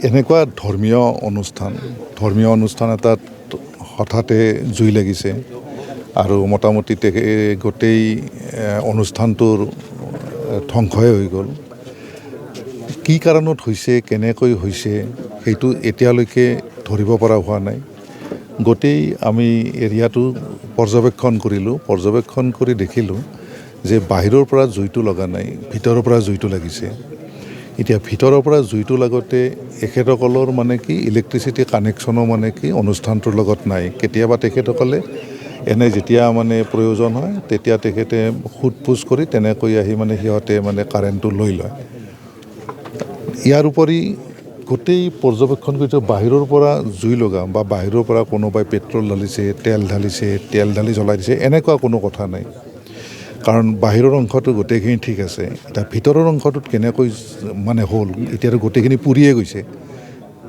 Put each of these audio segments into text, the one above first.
এনেকুৱা ধৰ্মীয় অনুষ্ঠান এটাত হঠাতে জুই লাগিছে আৰু মোটামুটি গোটেই অনুষ্ঠানটোৰ ধ্বংসই হৈ গ'ল। কি কাৰণত হৈছে, কেনেকৈ হৈছে সেইটো এতিয়ালৈকে ধৰিব পৰা হোৱা নাই। গোটেই আমি এৰিয়াটো পৰ্যবেক্ষণ কৰি দেখিলোঁ যে বাহিৰৰ পৰা জুইটো লগা নাই, ভিতৰৰ পৰা জুইটো লাগিছে। এতিয়া ভিতৰৰ পৰা জুইটো লাগোতে এখেতসকলৰ ইলেক্ট্ৰিচিটি কানেকশ্যনো অনুষ্ঠানটোৰ লগত নাই। কেতিয়াবা তেখেতসকলে এনে যেতিয়া প্ৰয়োজন হয় তেতিয়া তেখেতে সোধ-পোছ কৰি তেনেকৈ আহি সিহঁতে কাৰেণ্টটো লৈ লয়। ইয়াৰ উপৰি গোটেই পৰ্যবেক্ষণ কৰিছে বাহিৰৰ পৰা জুই লগা বা বাহিৰৰ পৰা কোনোবাই পেট্ৰল ঢালিছে, তেল ঢালি জ্বলাই দিছে, এনেকুৱা কোনো কথা নাই। কাৰণ বাহিৰৰ অংশটো গোটেইখিনি ঠিক আছে। এতিয়া ভিতৰৰ অংশটোত কেনেকৈ হ'ল, এতিয়াতো গোটেইখিনি পুৰিয়ে গৈছে।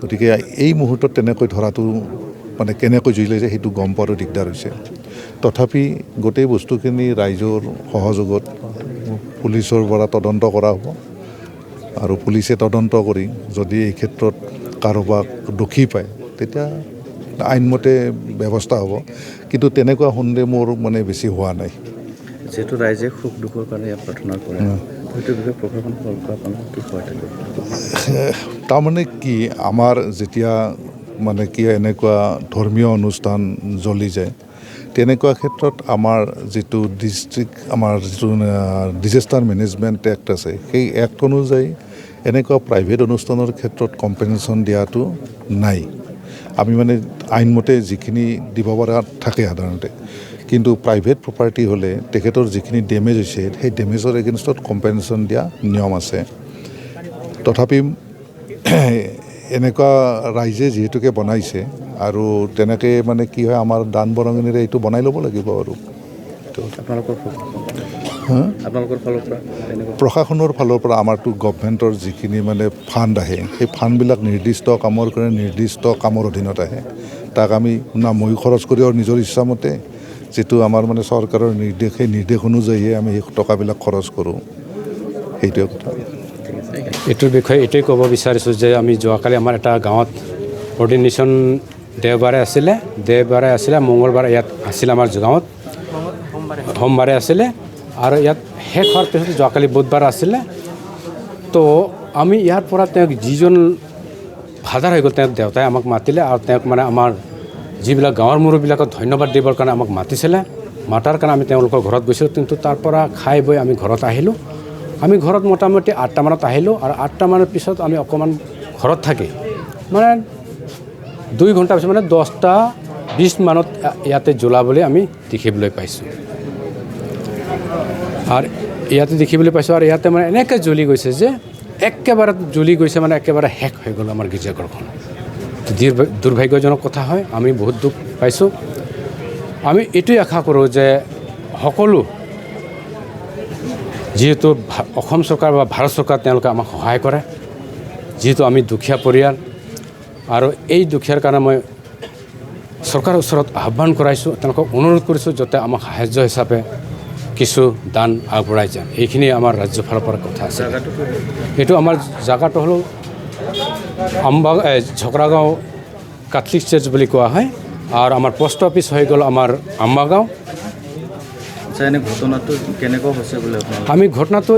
গতিকে এই মুহূৰ্তত তেনেকৈ ধৰাটো কেনেকৈ জুই লাগিছে সেইটো গম পোৱাটো দিগদাৰ হৈছে। তথাপি গোটেই বস্তুখিনি ৰাইজৰ সহযোগত পুলিচৰ পৰা তদন্ত কৰা হ'ব আৰু পুলিচে তদন্ত কৰি যদি এই ক্ষেত্ৰত কাৰোবাক দোষী পায় তেতিয়া আইনমতে ব্যৱস্থা হ'ব। কিন্তু তেনেকুৱা সন্দেহ মোৰ বেছি হোৱা নাই। যেহেতু ৰাইজে সুখ দুখৰ কাৰণে ইয়াত প্ৰাৰ্থনা কৰে, সেইটো বিষয়ে প্ৰশাসন কি কয়? তাৰমানে কি, আমাৰ যেতিয়া এনেকুৱা ধৰ্মীয় অনুষ্ঠান জ্বলি যায়, তেনেকুৱা ক্ষেত্ৰত আমাৰ যিটো ডিজাষ্টাৰ মেনেজমেণ্ট এক্ট আছে, সেই এক্ট অনুযায়ী এনেকুৱা প্ৰাইভেট অনুষ্ঠানৰ ক্ষেত্ৰত কম্পেনচেশ্যন দিয়াটো নাই। আমি আইনমতে যিখিনি দিব পৰা থাকে সাধাৰণতে, কিন্তু প্ৰাইভেট প্ৰপাৰ্টি হ'লে তেখেতৰ যিখিনি ডেমেজ হৈছে সেই ডেমেজৰ এগেইনষ্টত কম্পেনচেশ্যন দিয়া নিয়ম আছে। তথাপি এনেকুৱা ৰাইজে যিহেতুকে বনাইছে আৰু তেনেকৈ কি হয়, আমাৰ দান বৰঙণিৰে এইটো বনাই ল'ব লাগিব আৰু প্ৰশাসনৰ ফালৰ পৰা আমাৰতো গভমেণ্টৰ যিখিনি ফাণ্ড আহে, সেই ফাণ্ডবিলাক নিৰ্দিষ্ট কামৰ কাৰণে নিৰ্দিষ্ট কামৰ অধীনত আহে। তাক আমি ময়ো খৰচ কৰি নিজৰ ইচ্ছামতে যিটো আমাৰ চৰকাৰৰ নিৰ্দেশ, সেই নিৰ্দেশ অনুযায়ীহে আমি সেই টকাবিলাক খৰচ কৰোঁ। সেইটোৱে কথা। এইটোৰ বিষয়ে এইটোৱে ক'ব বিচাৰিছোঁ যে আমি যোৱাকালি আমাৰ এটা গাঁৱত অৰ্ডিনেশ্যন দেওবাৰে আছিলে, মঙলবাৰে ইয়াত আছিলে আমাৰ গাঁৱত, সোমবাৰে আছিলে আৰু ইয়াত শেষ হোৱাৰ পিছত যোৱাকালি বুধবাৰ আছিলে। তো আমি ইয়াৰ পৰা তেওঁক যিজন ফাদাৰ হৈ গ'ল, তেওঁক দেউতাই আমাক মাতিলে আৰু তেওঁক আমাৰ যিবিলাক গাঁৱৰ মুৰব্বীবিলাকক ধন্যবাদ দিবৰ কাৰণে আমাক মাতিছিলে। মাতাৰ কাৰণে আমি তেওঁলোকৰ ঘৰত গৈছিলোঁ, কিন্তু তাৰ পৰা খাই বৈ আমি ঘৰত আহিলোঁ। আমি ঘৰত মোটামুটি 8টা মানত আহিলোঁ আৰু 8টা মানৰ পিছত আমি অকণমান ঘৰত থাকি 2 ঘণ্টাৰ পিছত 10:20 মানত ইয়াতে জ্বলাবলৈ আমি দেখিবলৈ পাইছোঁ। আৰু ইয়াতে এনেকৈ জ্বলি গৈছে যে একেবাৰে জ্বলি গৈছে, একেবাৰে শেষ হৈ গ'ল আমাৰ গীৰ্জাঘৰখন। দুৰ্ভাগ্যজনক কথা হয়, আমি বহুত দুখ পাইছোঁ। আমি এইটোৱে আশা কৰোঁ যে সকলো, যিহেতু অসম চৰকাৰ বা ভাৰত চৰকাৰ তেওঁলোকে আমাক সহায় কৰে, যিহেতু আমি দুখীয়া পৰিয়াল, আৰু এই দুখীয়াৰ কাৰণে মই চৰকাৰৰ ওচৰত আহ্বান কৰাইছোঁ, তেওঁলোকক অনুৰোধ কৰিছোঁ যাতে আমাক সাহায্য হিচাপে কিছু দান আগবঢ়াই যায়। এইখিনি আমাৰ ৰাজ্যৰ ফালৰ পৰা কথা আছে। এইটো আমাৰ জাগাটো হ'ল ঝকৰাগাঁও কাথলিক চাৰ্চ বুলি কোৱা হয়, আৰু আমাৰ পোষ্ট অফিচ হৈ গ'ল আমাৰ আম্বাগাঁও। ঘটনাটো কেনেকুৱা হৈছে বুলি ঘটনাটো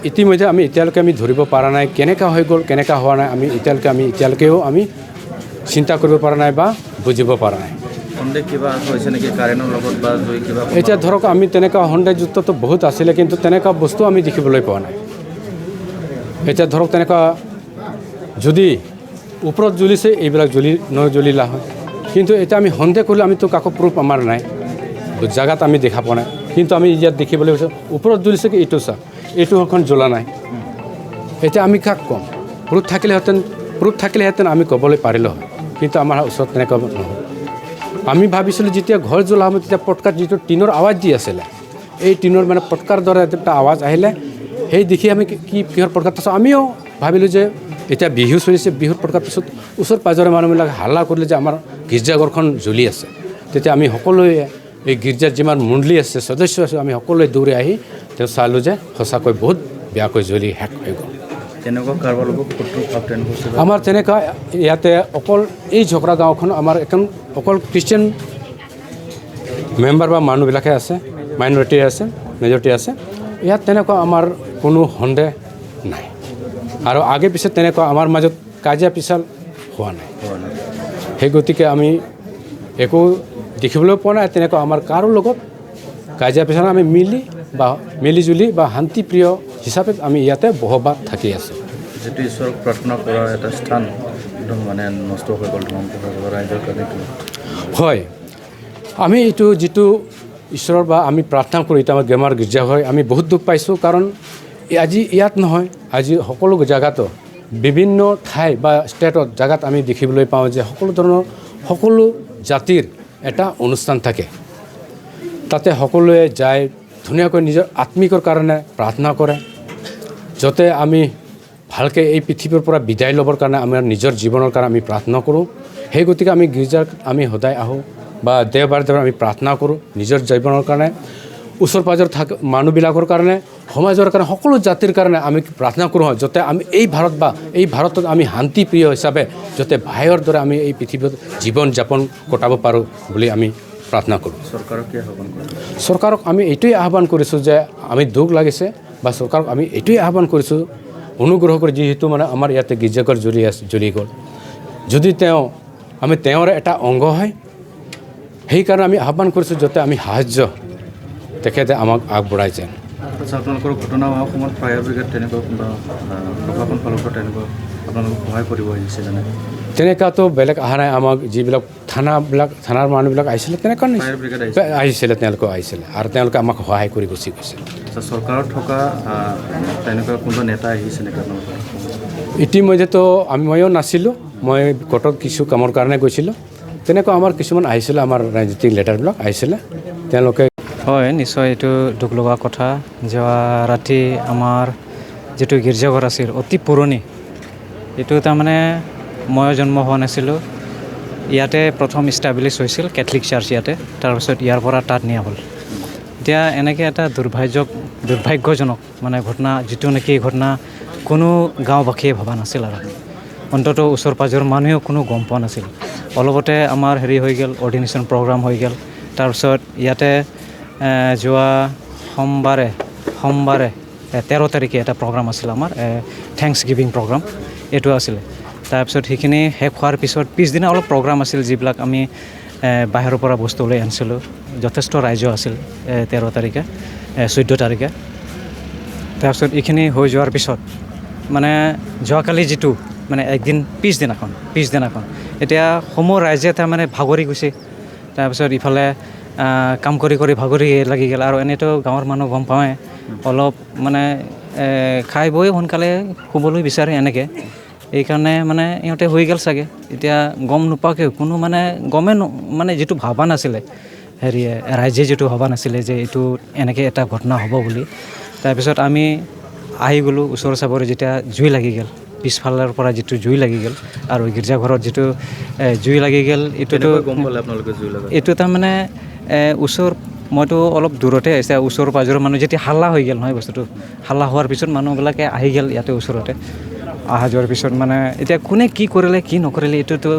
ইতিমধ্যে এতিয়ালৈকে ধৰিব পৰা নাই, কেনেকুৱা হৈ গ'ল, কেনেকুৱা হোৱা নাই, এতিয়ালৈকেও আমি চিন্তা কৰিব পৰা নাই বা বুজিব পৰা নাই। কিবা হৈছে নেকি কাৰেণ্টৰ লগত বা কিবা? এতিয়া ধৰক আমি তেনেকুৱা সন্দেহযুক্তটো বহুত আছিলে, কিন্তু তেনেকুৱা বস্তু আমি দেখিবলৈ পোৱা নাই। এতিয়া ধৰক তেনেকুৱা যদি ওপৰত জ্বলিছে, এইবিলাক নজ্বলিলা হয়, কিন্তু এতিয়া আমি সন্দেহ কৰিলে আমিতো কাকো প্ৰুফ আমাৰ নাই, জাগাত আমি দেখা পোৱা নাই। কিন্তু আমি ইয়াত দেখিবলৈ পাইছোঁ ওপৰত জ্বলিছে কি এইটো চাওক, এইটো এখন জ্বলা নাই। এতিয়া আমি কাক ক'ম? প্ৰুফ থাকিলেহেঁতেন আমি ক'বলৈ পাৰিলোঁ হয়, কিন্তু আমাৰ ওচৰত তেনেকুৱা নহয়। আমি ভাবিছিলোঁ যেতিয়া ঘৰ জ্বলা হ'ব তেতিয়া পটকাৰ যিটো টিনৰ আৱাজ দি আছিলে, এই টিনৰ পটকাৰ দৰে এটা আৱাজ আহিলে, সেই দেখি আমি কিহৰ পটকাৰ, তাৰপিছত আমিও ভাবিলোঁ যে এতিয়া বিহু চলিছে, বিহুৰ পটকাৰ পিছত ওচৰ পাজৰে মানুহবিলাক হাল্লা কৰিলে যে আমাৰ গীৰ্জাঘৰখন জ্বলি আছে। তেতিয়া আমি সকলোৱে, এই গীৰ্জাৰ যিমান মণ্ডলী আছে, সদস্য আছে, আমি সকলোৱে দৌৰি আহি তেওঁ চালোঁ যে সঁচাকৈ বহুত বেয়াকৈ জ্বলি শেষ হৈ গ'ল। তেনেকুৱা কাৰোবাৰ লগত শত্ৰু ভাৱ তেনেকুৱা কিবা? আমাৰ তেনেকুৱা ইয়াতে অকল এই ঝকৰা গাঁওখন আমাৰ এখন অকল খ্ৰীষ্টিয়ান মেম্বাৰ বা মানুহবিলাকে আছে, মাইনৰিটি আছে, মেজৰিটি আছে। ইয়াত তেনেকুৱা আমাৰ কোনো সন্দেহ নাই আৰু আগে পিছে তেনেকুৱা আমাৰ মাজত কাজিয়া পিছাল হোৱা নাই। সেই গতিকে আমি একো দেখিবলৈ পোৱা নাই তেনেকুৱা আমাৰ কাৰো লগত কাজিয়া পিছাল। আমি মিলিজুলি বা শান্তিপ্ৰিয় হিচাপে আমি ইয়াতে বসবাস থাকি আছোঁ। যিটো ঈশ্বৰক প্ৰাৰ্থনা কৰাৰ এটা স্থান একদম মানে নষ্ট হৈ গ'ল তোমালোকৰ ৰাইজৰ কাৰণে। হয়, আমি এইটো যিটো ঈশ্বৰৰ বা আমি প্ৰাৰ্থনা কৰোঁ, এতিয়া আমাৰ গেমাৰ গীৰ্জা হয়, আমি বহুত দুখ পাইছোঁ। কাৰণ আজি ইয়াত নহয়, আজি সকলো জেগাতো বিভিন্ন ঠাই বা ষ্টেটত জেগাত আমি দেখিবলৈ পাওঁ যে সকলো ধৰণৰ সকলো জাতিৰ এটা অনুষ্ঠান থাকে। তাতে সকলোৱে যায় ধুনীয়াকৈ নিজৰ আত্মিকৰ কাৰণে প্ৰাৰ্থনা কৰে, যাতে আমি ভালকৈ এই পৃথিৱীৰ পৰা বিদায় ল'বৰ কাৰণে আমাৰ নিজৰ জীৱনৰ কাৰণে আমি প্ৰাৰ্থনা কৰোঁ। সেই গতিকে আমি গীৰ্জাত আমি সদায় আহোঁ বা দেওবাৰে আমি প্ৰাৰ্থনা কৰোঁ নিজৰ জীৱনৰ কাৰণে, ওচৰ পাজৰ মানুহবিলাকৰ কাৰণে, সমাজৰ কাৰণে, সকলো জাতিৰ কাৰণে আমি প্ৰাৰ্থনা কৰোঁ, যাতে আমি এই ভাৰতত আমি শান্তিপ্ৰিয় হিচাপে যাতে ভাইৰ দৰে আমি এই পৃথিৱীত জীৱন যাপন কটাব পাৰোঁ বুলি আমি প্ৰাৰ্থনা কৰোঁ। চৰকাৰক কি আহ্বান কৰিম? চৰকাৰক আমি এইটোৱে আহ্বান কৰিছোঁ যে আমি দুখ লাগিছে বা চৰকাৰক আমি এইটোৱে আহ্বান কৰিছোঁ, অনুগ্ৰহ কৰি যিহেতু মানে আমাৰ ইয়াতে গীৰ্জাঘৰ জ্বলি গ'ল, যদি আমি তেওঁৰ এটা অংগ হয়, সেইকাৰণে আমি আহ্বান কৰিছোঁ যাতে আমি সাহায্য তেখেতে আমাক আগবঢ়াই যায়। আচ্ছা, আপোনালোকৰ ঘটনা হোৱাৰ সময়ত ফায়াৰ ব্ৰিগেড তেনেকুৱা কিবা প্ৰশাসন ফালৰ পৰা তেনেকুৱা আপোনালোকক সহায় কৰিব আহিছিলে নে? তেনেকুৱাতো বেলেগ অহা নাই। আমাক যিবিলাক থানাৰ মানুহবিলাক আহিছিলে তেনেকুৱা ফায়াৰ ব্ৰিগেড আহিছিলে, তেওঁলোকে আহিছিলে আৰু তেওঁলোকে আমাক সহায় কৰি গুচি গৈছে। আচ্ছা, চৰকাৰত থকা তেনেকুৱা কোনোবা নেতা আহিছে নেকি আপোনালোকৰ? ইতিমধ্যেতো ময়ো নাছিলোঁ, মই কোৰ্টত কিছু কামৰ কাৰণে গৈছিলোঁ। তেনেকুৱা আমাৰ কিছুমান আহিছিলে, আমাৰ ৰাজনীতিক লিডাৰবিলাক আহিছিলে, তেওঁলোকে। হয়, নিশ্চয় এইটো দুখ লগা কথা। যোৱা ৰাতি আমাৰ যিটো গীৰ্জাঘৰ আছিল অতি পুৰণি, এইটো তাৰমানে ময়ো জন্ম হোৱা নাছিলোঁ, ইয়াতে প্ৰথম ইষ্টাব্লিছ হৈছিল কেথলিক চাৰ্চ ইয়াতে, তাৰপিছত ইয়াৰ পৰা তাত নিয়া হ'ল। এতিয়া এনেকৈ এটা দুৰ্ভাগ্যজনক মানে ঘটনা, যিটো নেকি ঘটনা কোনো গাঁওবাসীয়ে ভবা নাছিল আৰু অন্ততঃ ওচৰ পাঁজৰ মানুহেও কোনো গম পোৱা নাছিল। অলপতে আমাৰ হৈ গ'ল, অৰ্ডিনেশ্যন প্ৰগ্ৰাম হৈ গ'ল। তাৰপিছত ইয়াতে যোৱা সোমবাৰে 13 তাৰিখে এটা প্ৰগ্ৰাম আছিল আমাৰ, থেংকছ গিভিং প্ৰগ্ৰাম এইটো আছিলে। তাৰপিছত সেইখিনি শেষ হোৱাৰ পিছদিনা অলপ প্ৰগ্ৰাম আছিল, যিবিলাক আমি বাহিৰৰ পৰা বস্তু লৈ আনিছিলোঁ। যথেষ্ট ৰাইজ আছিল 13 তাৰিখে 14 তাৰিখে। তাৰপিছত এইখিনি হৈ যোৱাৰ পিছত মানে যোৱাকালি যিটো মানে একদিন পিছদিনাখন এতিয়া সমূহ ৰাইজে তাৰমানে ভাগৰি গৈছে। তাৰপিছত ইফালে কাম কৰি ভাগৰি লাগি গ'ল, আৰু এনেইতো গাঁৱৰ মানুহ গম পাওঁৱে, অলপ মানে খাই বৈ সোনকালে শুবলৈ বিচাৰে এনেকৈ। এইকাৰণে মানে ইহঁতে হৈ গ'ল চাগে। এতিয়া গম নোপোৱাকৈ কোনো মানে যিটো ভবা নাছিলে ৰাইজে যিটো ভবা নাছিলে যে এইটো এনেকৈ এটা ঘটনা হ'ব বুলি। তাৰপিছত আমি আহি গ'লোঁ ওচৰ চাপৰি, যেতিয়া জুই লাগি গ'ল, পিছফালৰ পৰা যিটো জুই লাগি গ'ল আৰু গীৰ্জাঘৰত যিটো জুই লাগি গ'ল, এইটো তাৰমানে মইতো অলপ দূৰতে আহিছে, ওচৰ পাঁজৰৰ মানুহ যেতিয়া হাল্লা হৈ গ'ল নহয়, বস্তুটো হাল্লা হোৱাৰ পিছত মানুহবিলাকে আহি গ'ল ইয়াতে ওচৰতে। অহা যোৱাৰ পিছত মানে এতিয়া কোনে কি কৰিলে কি নকৰিলে এইটোতো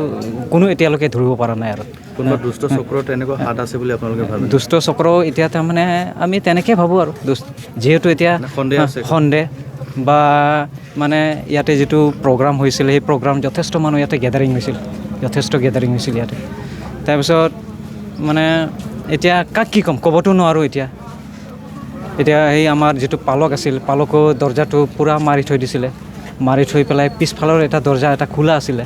কোনো এতিয়ালৈকে ধৰিব পৰা নাই। আৰু কোনোবা দুষ্ট চক্ৰৰ তেনেকুৱা হাত আছে বুলি আপোনালোকে ভাবে? দুষ্ট চক্ৰ এতিয়া তাৰমানে আমি তেনেকৈ ভাবোঁ আৰু যিহেতু এতিয়া সন্দেহ বা মানে ইয়াতে যিটো প্ৰগ্ৰাম হৈছিল, সেই প্ৰগ্ৰাম যথেষ্ট মানুহ ইয়াতে গেডাৰিং হৈছিল ইয়াতে। তাৰপিছত মানে এতিয়া কাক কি ক'ম, ক'বতো নোৱাৰোঁ। এতিয়া সেই আমাৰ যিটো পালক আছিল, পালকো দৰ্জাটো পূৰা মাৰি থৈ দিছিলে, মাৰি থৈ পেলাই পিছফালৰ এটা দৰ্জা এটা খোলা আছিলে,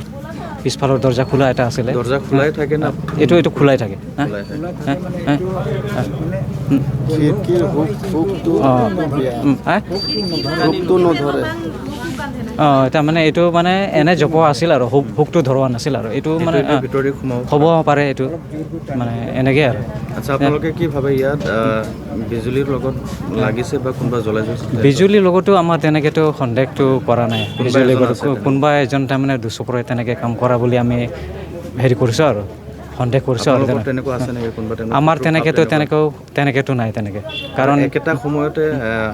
পিছফালৰ দৰ্জা খোলা এটা আছিলে। দৰ্জা খোলাই থাকে না? এইটো খোলাই থাকে। তাৰ মানে এইটো মানে এনে জপোৱা আছিল আৰু হুকটো ধৰোৱা নাছিল, আৰু এইটো মানে হ'ব পাৰে, এইটো মানে এনেকৈ আৰু। আচ্ছা, আপোনালোকে কি ভাবে ইয়াত বিজুলীৰ লগত লাগিছে বা কোনোবা জ্বলাই থৈছে? বিজুলীৰ লগতো আমাৰ তেনেকৈতো সন্দেহটো কৰা নাই। বিজুলীৰ লগত কোনোবা এজন তাৰমানে দুচক্ৰই তেনেকৈ কাম কৰা বুলি আমি কৰিছোঁ আৰু সন্দেহ কৰিছোঁ আৰু আপোনালোকৰ তেনেকুৱা আছে নেকি কোনোবা তেনেকুৱা আমাৰ শত্ৰু ভাৱ তেনেকেতো নাই তেনেকৈ কাৰণ একেটা সময়তে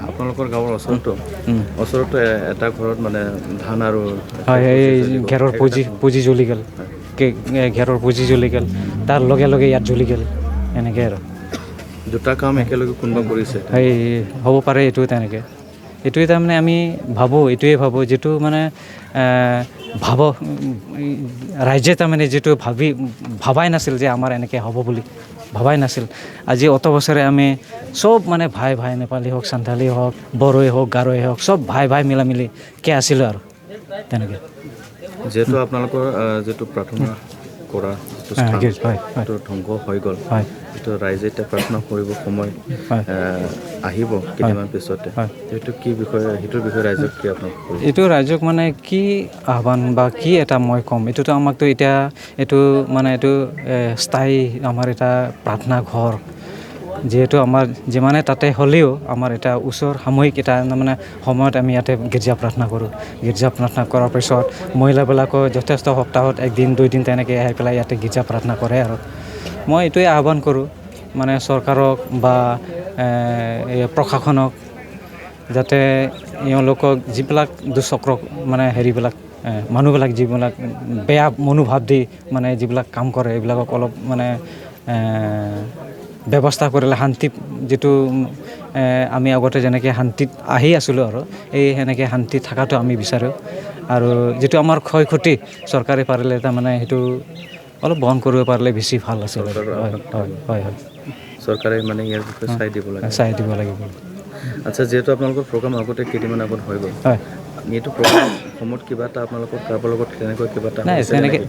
আপোনালোকৰ গাঁৱৰ ওচৰতো এটা ঘৰত মানে ধান আৰু হয় এই ঘেৰৰ পুঁজি জ্বলি গ'ল ঘেৰৰ পুঁজি জ্বলি গ'ল তাৰ লগে লগে ইয়াত জ্বলি গ'ল এনেকৈ আৰু দুটা কাম একেলগে কোনোবা কৰিছে এই হ'ব পাৰে এইটো তেনেকৈ এইটোৱে তাৰমানে আমি এইটোৱে ভাবোঁ যিটো মানে ৰাইজে তাৰমানে যিটো ভাবাই নাছিল যে আমাৰ এনেকৈ হ'ব বুলি ভাবাই নাছিল আজি অত বছৰে আমি চব মানে ভাই নেপালী হওক সান্থালী হওক বড়োৱে হওক গাৰোৱে হওক চব ভাই মিলামিলিকৈ আছিলোঁ আৰু তেনেকৈ যিহেতু আপোনালোকৰ যিটো প্ৰাৰ্থনা কৰা যিটো ধ্বংস হৈ গ'ল এইটো ৰাইজে এতিয়া প্ৰাৰ্থনা কৰিব সময় আহিব কেইদিনমান পিছতে এইটো কি বিষয়ে সেইটোৰ বিষয়ে ৰাইজক কি আপোনাক এইটো ৰাইজক মানে কি আহ্বান বা কি এটা মই ক'ম এইটোতো আমাকতো এতিয়া এইটো মানে এইটো স্থায়ী আমাৰ এটা প্ৰাৰ্থনা ঘৰ যিহেতু আমাৰ যিমানে তাতে হ'লেও আমাৰ এটা ওচৰ সাময়িক এটা মানে সময়ত আমি ইয়াতে গীৰ্জা প্ৰাৰ্থনা কৰোঁ গীৰ্জা প্ৰাৰ্থনা কৰাৰ পিছত মহিলাবিলাকো যথেষ্ট সপ্তাহত 1 দিন 2 দিন তেনেকৈ আহি পেলাই ইয়াতে গীৰ্জা প্ৰাৰ্থনা কৰে আৰু মই এইটোৱে আহ্বান কৰোঁ মানে চৰকাৰক বা প্ৰশাসনক যাতে এওঁলোকক যিবিলাক দুচক্ৰ মানে হেৰিবিলাক মানুহবিলাক যিবিলাক বেয়া মনোভাৱ দি মানে যিবিলাক কাম কৰে এইবিলাকক অলপ মানে ব্যৱস্থা কৰিলে শান্তি যিটো আমি আগতে যেনেকৈ শান্তিত আহি আছিলোঁ আৰু সেনেকৈ শান্তি থকাটো আমি বিচাৰোঁ আৰু যিটো আমাৰ ক্ষয় ক্ষতি চৰকাৰে পাৰিলে তাৰমানে সেইটো অলপ বহন কৰিব পাৰিলে বেছি ভাল আছিল হয় চৰকাৰে মানে ইয়াৰ বিষয়ে চাই দিব লাগিব আচ্ছা যিহেতু আপোনালোকৰ প্ৰগ্ৰাম আগতে কেইদিনমান আগত হৈ গ'ল হয় এইটো প্ৰগ্ৰাম সময়ত কিবা এটা আপোনালোকৰ কাৰোবাৰ লগত তেনেকৈ কিবা এটা নাই তেনেকৈ